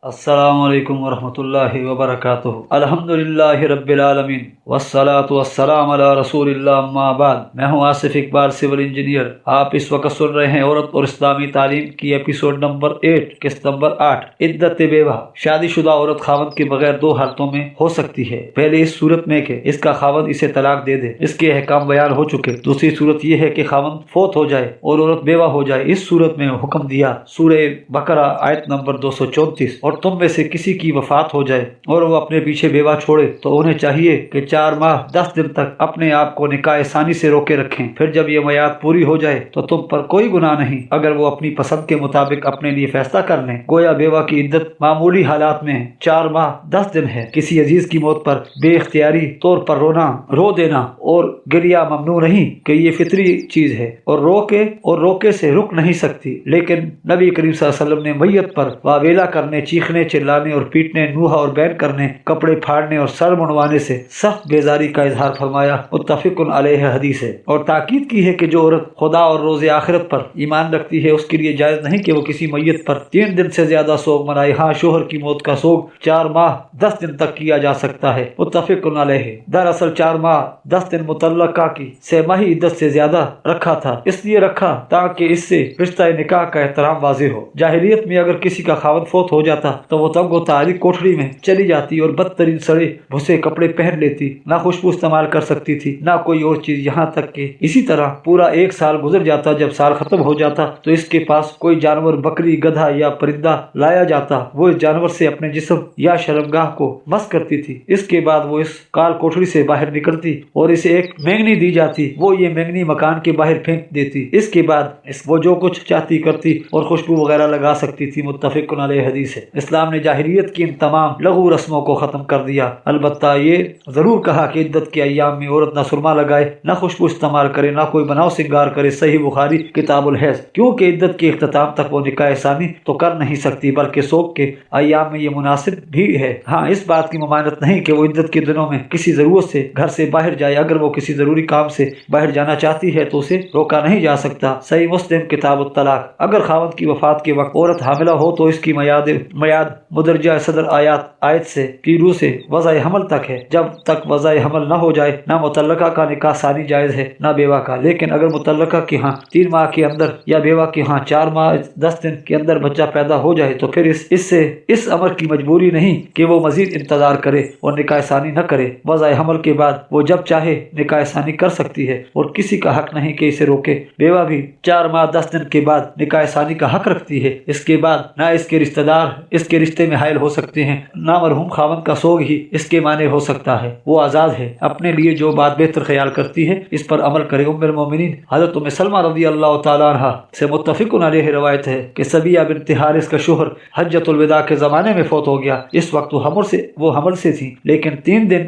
السلام علیکم ورحمۃ اللہ وبرکاتہ۔ الحمدللہ رب العالمین والصلاة والسلام علی رسول اللہ، اما بعد۔ میں ہوں آصف اقبال، سول انجینئر۔ آپ اس وقت سن رہے ہیں عورت اور اسلامی تعلیم کی ایپیسوڈ نمبر 8، قسط نمبر 8، عدت بیوہ۔ شادی شدہ عورت خاوند کے بغیر دو حالتوں میں ہو سکتی ہے۔ پہلے اس صورت میں کہ اس کا خاوند اسے طلاق دے دے، اس کے احکام بیان ہو چکے۔ دوسری صورت یہ ہے کہ خاوند فوت ہو جائے اور عورت بیوہ ہو جائے۔ اس صورت میں حکم دیا سورہ بقرہ آیت نمبر 234، اور تم میں سے کسی کی وفات ہو جائے اور وہ اپنے پیچھے بیوہ چھوڑے تو انہیں چاہیے کہ 4 ماہ 10 دن تک اپنے آپ کو نکاح ثانی سے روکے رکھیں۔ پھر جب یہ میعاد پوری ہو جائے تو تم پر کوئی گناہ نہیں اگر وہ اپنی پسند کے مطابق اپنے لیے فیصلہ کر لیں۔ گویا بیوہ کی عدت معمولی حالات میں 4 ماہ 10 دن ہے۔ کسی عزیز کی موت پر بے اختیاری طور پر رو دینا اور گریہ ممنوع نہیں کہ یہ فطری چیز ہے اور روکے سے رک نہیں سکتی، لیکن نبی کریم صلی اللہ علیہ وسلم نے میت پر واویلا کرنے، چیخنے، چلانے اور پیٹنے، نوحہ اور بین کرنے، کپڑے پھاڑنے اور سر منڈوانے سے سخت بیزاری کا اظہار فرمایا۔ متفق علیہ حدیث ہے، اور تاکید کی ہے کہ جو عورت خدا اور روز آخرت پر ایمان رکھتی ہے اس کے لیے جائز نہیں کہ وہ کسی میت پر 3 دن سے زیادہ سوگ منائے۔ ہاں، شوہر کی موت کا سوگ 4 ماہ 10 دن تک کیا جا سکتا ہے۔ متفق علیہ۔ دراصل 4 ماہ 10 دن مطلقہ کی 6 ماہی عدت سے زیادہ رکھا تھا، اس لیے رکھا تاکہ اس سے رشتہ نکاح کا احترام واضح ہو۔ جاہلیت میں اگر کسی کا خاوند فوت ہو جاتا تو وہ تنگ و تاریک کوٹھڑی میں چلی جاتی اور بدترین سڑے بھسے کپڑے پہن لیتی، نہ خوشبو استعمال کر سکتی تھی نہ کوئی اور چیز، یہاں تک کہ اسی طرح پورا 1 سال گزر جاتا۔ جب سال ختم ہو جاتا تو اس کے پاس کوئی جانور، بکری، گدھا یا پرندہ لایا جاتا، وہ اس جانور سے اپنے جسم یا شرمگاہ کو مس کرتی تھی۔ اس کے بعد وہ اس کال کوٹھڑی سے باہر نکلتی اور اسے ایک مینگنی دی جاتی، وہ یہ مینگنی مکان کے باہر پھینک دیتی۔ اس کے بعد وہ جو کچھ چاہتی کرتی اور خوشبو وغیرہ لگا سکتی تھی۔ متفق علیہ حدیث ہے۔ اسلام نے جاہلیت کی ان تمام لغو رسموں کو ختم کر دیا، البتہ یہ ضرور کہا کہ عدت کے ایام میں عورت نہ سرما لگائے، نہ خوشبو استعمال کرے، نہ کوئی بناؤ سنگار کرے۔ صحیح بخاری کتاب الحیض۔ کیونکہ عدت کے اختتام تک وہ نکاح ثانی تو کر نہیں سکتی، بلکہ سوگ کے ایام میں یہ مناسب بھی ہے۔ ہاں، اس بات کی ممانعت نہیں کہ وہ عدت کے دنوں میں کسی ضرورت سے گھر سے باہر جائے۔ اگر وہ کسی ضروری کام سے باہر جانا چاہتی ہے تو اسے روکا نہیں جا سکتا۔ صحیح مسلم کتاب الطلاق۔ اگر خاوند کی وفات کے وقت عورت حاملہ ہو تو اس کی میعاد مدرجہ صدر آیت سے کی روح سے وضع حمل تک ہے۔ جب تک وضع حمل نہ ہو جائے نہ متعلقہ کا نکاح ثانی جائز ہے نہ بیوہ کا۔ لیکن اگر متعلقہ کے ہاں 3 ماہ کے اندر یا بیوہ کے ہاں 4 ماہ 10 دن کے اندر بچہ پیدا ہو جائے تو پھر اس امر کی مجبوری نہیں کہ وہ مزید انتظار کرے اور نکاح ثانی نہ کرے۔ وضع حمل کے بعد وہ جب چاہے نکاح ثانی کر سکتی ہے اور کسی کا حق نہیں کہ اسے روکے۔ بیوہ بھی 4 ماہ 10 دن کے بعد نکاح ثانی کا حق رکھتی ہے۔ اس کے بعد نہ اس کے رشتہ دار اس کے رشتے میں حائل ہو سکتے ہیں، نہ مرحوم خاوند کا سوگ ہی اس کے معنی ہو سکتا ہے۔ وہ آزاد ہے، اپنے لیے جو بات بہتر خیال کرتی ہے اس پر عمل کرے۔ ام المومنین حضرت ام سلمہ رضی اللہ تعالی عنہا سے متفق علیہ روایت ہے کہ سبیہ بنت حارث کا شوہر حجۃ الوداع کے زمانے میں فوت ہو گیا۔ اس وقت وہ حمل سے تھی، لیکن 3 دن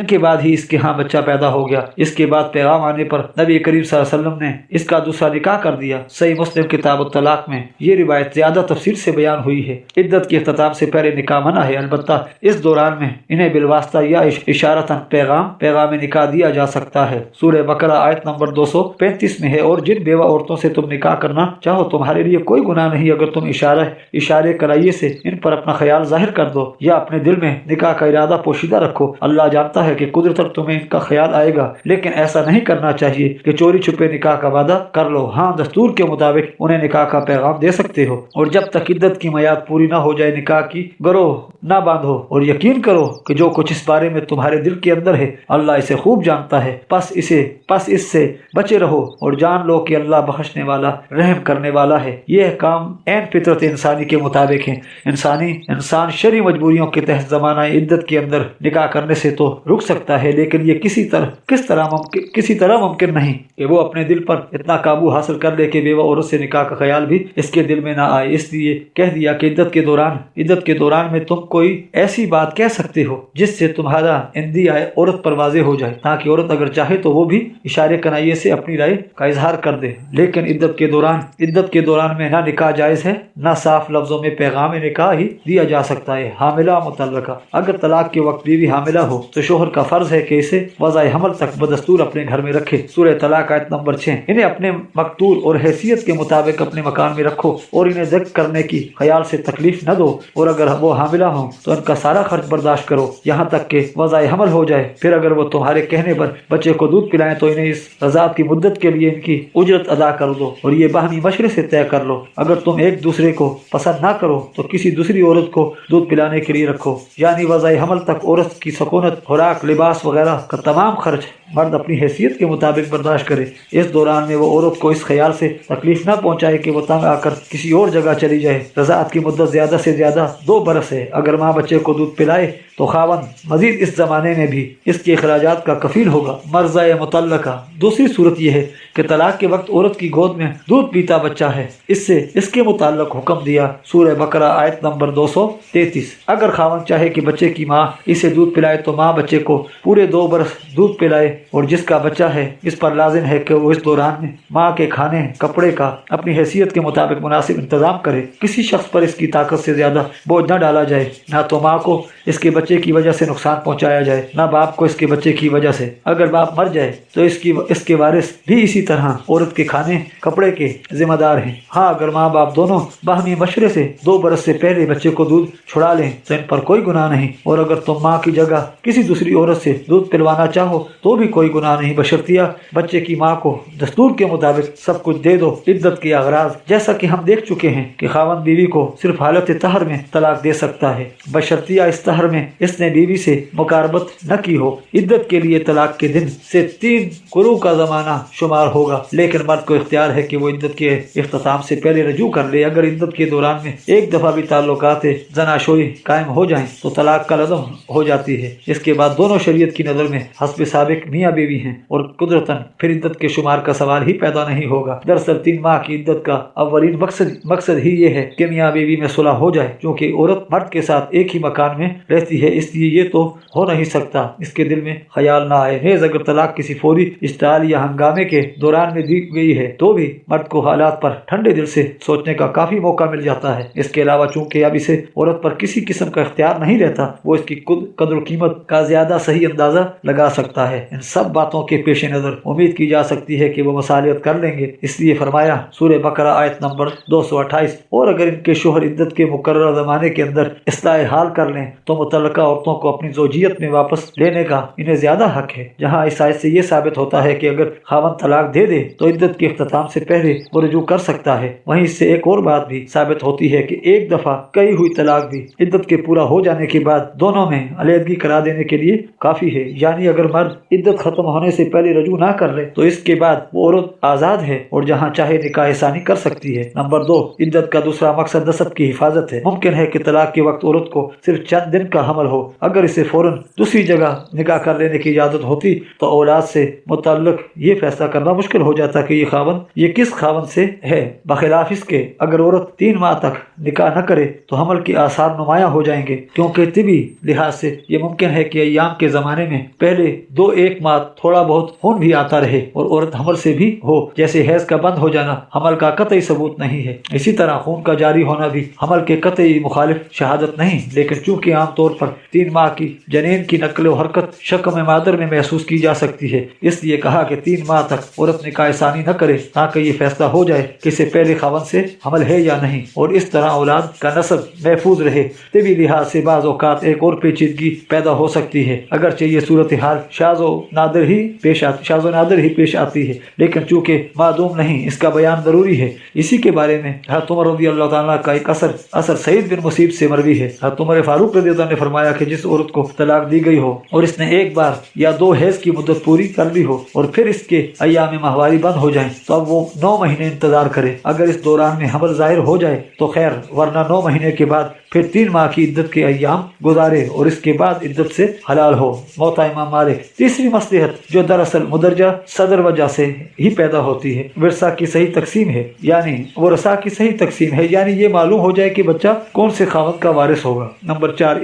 کے بعد ہی اس کے ہاں بچہ پیدا ہو گیا۔ اس کے بعد پیغام آنے پر نبی کریم صلی اللہ علیہ وسلم نے اس کا دوسرا نکاح کر دیا۔ صحیح مسلم کتاب الطلاق میں یہ روایت زیادہ تفصیل سے بیان ہوئی ہے۔ عدت کے اختتام سے پہلے نکاح منع ہے، البتہ اس دوران میں انہیں بالواسطہ یا اشارتاً پیغام نکاح دیا جا سکتا ہے۔ سورہ بقرہ آیت نمبر 235 میں ہے، اور جن بیوہ عورتوں سے تم نکاح کرنا چاہو تمہارے لیے کوئی گناہ نہیں اگر تم اشارے کرائیے سے ان پر اپنا خیال ظاہر کر دو یا اپنے دل میں نکاح کا ارادہ پوشیدہ رکھو۔ اللہ جانتا ہے کہ قدرت تک تمہیں ان کا خیال آئے گا، لیکن ایسا نہیں کرنا چاہیے کہ چوری چھپے نکاح کا وعدہ کر لو۔ ہاں، دستور کے مطابق انہیں نکاح کا پیغام دے سکتے ہو، اور جب تک عدت کی میعاد پوری نہ ہو جائے نکاح کی گروہ نہ باندھو، اور یقین کرو کہ جو کچھ اس بارے میں تمہارے دل کے اندر ہے اللہ اسے خوب جانتا ہے۔ پس اس سے بچے رہو اور جان لو کہ اللہ بخشنے والا، رحم کرنے والا ہے۔ یہ احکام عین فطرت انسانی کے مطابق ہیں۔ انسان شرعی مجبوریوں کے تحت زمانہ عدت کے اندر نکاح کرنے سے تو رک سکتا ہے، لیکن یہ کسی طرح ممکن نہیں کہ وہ اپنے دل پر اتنا قابو حاصل کر لے کہ بیوہ عورت سے نکاح کا خیال بھی اس کے دل میں نہ آئے۔ اس لیے کہہ دیا کہ عدت کے دوران میں تم کوئی ایسی بات کہہ سکتے ہو جس سے تمہارا اندی آئے، عورت پر واضح ہو جائے، تاکہ عورت اگر چاہے تو وہ بھی اشارے کنائیے سے اپنی رائے کا اظہار کر دے۔ لیکن عدت کے دوران میں نہ نکاح جائز ہے، نہ صاف لفظوں میں پیغام نکاح ہی دیا جا سکتا ہے۔ حاملہ متعلقہ اگر طلاق کے وقت بیوی حاملہ ہو تو شوہر کا فرض ہے کہ اسے وضع حمل تک بدستور اپنے گھر میں رکھے۔ سورہ طلاق آیت نمبر 6۔ انہیں اپنے مقتول اور حیثیت کے مطابق اپنے مکان میں رکھو اور انہیں ذکر کرنے کی خیال سے تکلیف نہ دو اور اگر وہ حاملہ ہوں تو ان کا سارا خرچ برداشت کرو یہاں تک کہ وضع حمل ہو جائے۔ پھر اگر وہ تمہارے کہنے پر بچے کو دودھ پلائیں تو انہیں اس رضاعت کی مدت کے لیے ان کی اجرت ادا کر دو اور یہ باہمی مشورے سے طے کر لو۔ اگر تم ایک دوسرے کو پسند نہ کرو تو کسی دوسری عورت کو دودھ پلانے کے لیے رکھو، یعنی وضع حمل تک عورت کی سکونت، خوراک، لباس وغیرہ کا تمام خرچ مرد اپنی حیثیت کے مطابق برداشت کرے۔ اس دوران میں وہ عورت کو اس خیال سے تکلیف نہ پہنچائے کہ وہ تنگ آ کر کسی اور جگہ چلی جائے۔ رضاعت کی مدت زیادہ سے زیادہ 2 برس ہے۔ اگر ماں بچے کو دودھ پلائے تو خاوند مزید اس زمانے میں بھی اس کے اخراجات کا کفیل ہوگا۔ مرضع مطلقہ، دوسری صورت یہ ہے کہ طلاق کے وقت عورت کی گود میں دودھ پیتا بچہ ہے، اس سے اس کے متعلق حکم دیا۔ سورہ بقرہ آیت نمبر 233۔ اگر خاوند چاہے کہ بچے کی ماں اسے دودھ پلائے تو ماں بچے کو پورے 2 برس دودھ پلائے، اور جس کا بچہ ہے اس پر لازم ہے کہ وہ اس دوران میں ماں کے کھانے کپڑے کا اپنی حیثیت کے مطابق مناسب انتظام کرے۔ کسی شخص پر اس کی طاقت سے زیادہ بوجھ نہ ڈالا جائے، نہ تو ماں کو اس کے بچے کی وجہ سے نقصان پہنچایا جائے، نہ باپ کو اس کے بچے کی وجہ سے۔ اگر باپ مر جائے تو اس کے وارث بھی اسی طرح عورت کے کھانے کپڑے کے ذمہ دار ہیں۔ ہاں، اگر ماں باپ دونوں باہمی مشورے سے 2 برس سے پہلے بچے کو دودھ چھڑا لیں تو ان پر کوئی گناہ نہیں، اور اگر تم ماں کی جگہ کسی دوسری عورت سے دودھ پلوانا چاہو تو بھی کوئی گناہ نہیں، بشرطیہ بچے کی ماں کو دستور کے مطابق سب کچھ دے دو۔ عدت کے اغراض، جیسا کہ ہم دیکھ چکے ہیں کہ خاوند بیوی کو صرف حالت طہر میں طلاق دے سکتا ہے، بشرطیہ اس طہر میں اس نے بیوی سے مقاربت نہ کی ہو۔ عدت کے لیے طلاق کے دن سے 3 قروء کا زمانہ شمار ہوگا، لیکن مرد کو اختیار ہے کہ وہ عدت کے اختتام سے پہلے رجوع کر لے۔ اگر عدت کے دوران میں ایک دفعہ بھی تعلقات زناشوئی قائم ہو جائیں تو طلاق کا لزم ہو جاتی ہے۔ اس کے بعد دونوں شریعت کی نظر میں حسب سابق میاں بیوی ہیں اور قدرتاً پھر عدت کے شمار کا سوال ہی پیدا نہیں ہوگا۔ دراصل 3 ماہ کی عدت کا اولین مقصد ہی یہ ہے کہ میاں بیوی میں صلح ہو جائے، کیونکہ عورت مرد کے ساتھ ایک ہی مکان میں رہتی ہے، اس لیے یہ تو ہو نہیں سکتا اس کے دل میں خیال نہ آئے۔ نیز اگر طلاق کسی فوری اشتعال یا ہنگامے کے دوران میں دی گئی ہے تو بھی مرد کو حالات پر ٹھنڈے دل سے سوچنے کا کافی موقع مل جاتا ہے۔ اس کے علاوہ چونکہ اب اسے عورت پر کسی قسم کا اختیار نہیں رہتا، وہ اس کی قدر و قیمت کا زیادہ صحیح اندازہ لگا سکتا ہے۔ ان سب باتوں کے پیش نظر امید کی جا سکتی ہے کہ وہ مصالحت کر لیں گے، اس لیے فرمایا سورہ بقرہ آیت نمبر 228، اور اگر ان کے شوہر عدت کے مقررہ زمانے کے اندر اصلاح حال کر لیں تو متعلقہ عورتوں کو اپنی زوجیت میں واپس لینے کا انہیں زیادہ حق ہے۔ جہاں اس آیت سے یہ ثابت ہوتا ہے کہ اگر خاوند طلاق دے دے تو عدت کے اختتام سے پہلے وہ رجوع کر سکتا ہے، وہیں اس سے ایک اور بات بھی ثابت ہوتی ہے کہ ایک دفعہ کہی ہوئی طلاق بھی عدت کے پورا ہو جانے کے بعد دونوں میں علیحدگی کرا دینے کے لیے کافی ہے، یعنی اگر مرد عدت ختم ہونے سے پہلے رجوع نہ کر لے تو اس کے بعد وہ عورت آزاد ہے اور جہاں چاہے نکاح ثانی کر سکتی ہے۔ نمبر 2، عدت کا دوسرا مقصد نسب کی حفاظت ہے۔ ممکن ہے کہ طلاق کے وقت عورت کو صرف چند دن کا حمل ہو، اگر اسے فوراً دوسری جگہ نکاح کر لینے کی اجازت ہوتی تو اولاد سے متعلق یہ فیصلہ کرنا مشکل ہو جاتا کہ یہ کس خاوند سے ہے، بخلاف اس کے اگر عورت 3 ماہ تک نکاح نہ کرے تو حمل کے آثار نمایاں ہو جائیں گے، کیونکہ طبی لحاظ سے یہ ممکن ہے کہ ایام کے زمانے میں پہلے 2-1 ماہ تھوڑا بہت خون بھی آتا رہے اور عورت حمل سے بھی ہو، جیسے حیض کا بند ہو جانا حمل کا قطعی ثبوت نہیں ہے۔ اسی طرح خون کا جاری ہونا بھی حمل کے قطعی مخالف شہادت نہیں، لیکن چونکہ عام طور پر 3 ماہ کی جنین کی نقل و حرکت شکم مادر میں محسوس کی جا سکتی ہے، اس لیے کہا کہ 3 ماہ تک عورت نکاح ثانی نہ کرے تاکہ یہ فیصلہ ہو جائے کہ اسے پہلے خاوند سے حمل ہے یا نہیں، اور اس طرح اولاد کا نسب محفوظ رہے۔ طبی لحاظ سے بعض اوقات ایک اور پیچیدگی پیدا ہو سکتی ہے، اگرچہ یہ صورتحال شاذ و نادر ہی پیش آتی ہے، لیکن چونکہ معدوم نہیں، اس کا بیان ضروری ہے۔ اسی کے بارے میں حضرت عمر رضی اللہ تعالیٰ کا ایک اثر سعید بن مسیب سے مروی ہے۔ حضرت عمر فاروق رضی اللہ عنہ نے فرمایا کہ جس عورت کو طلاق دی گئی ہو اور اس نے ایک بار یا 2 حیض کی مدت پوری کر لی ہو اور پھر اس کے ایام ماہواری بند ہو جائیں تو اب وہ 9 مہینے انتظار کرے۔ اگر اس دوران میں حمل ظاہر ہو جائے تو خیر، ورنہ 9 مہینے کے بعد پھر 3 ماہ کی عدت کے ایام گزارے اور اس کے بعد عدت سے حلال ہو۔ موطا امام مالک۔ تیسری مصلحت جو دراصل مدرجہ صدر وجہ سے ہی پیدا ہوتی ہے، ورثہ کی صحیح تقسیم ہے، یعنی یہ معلوم ہو جائے کہ بچہ کون سے خاوند کا وارث ہوگا۔ نمبر 4،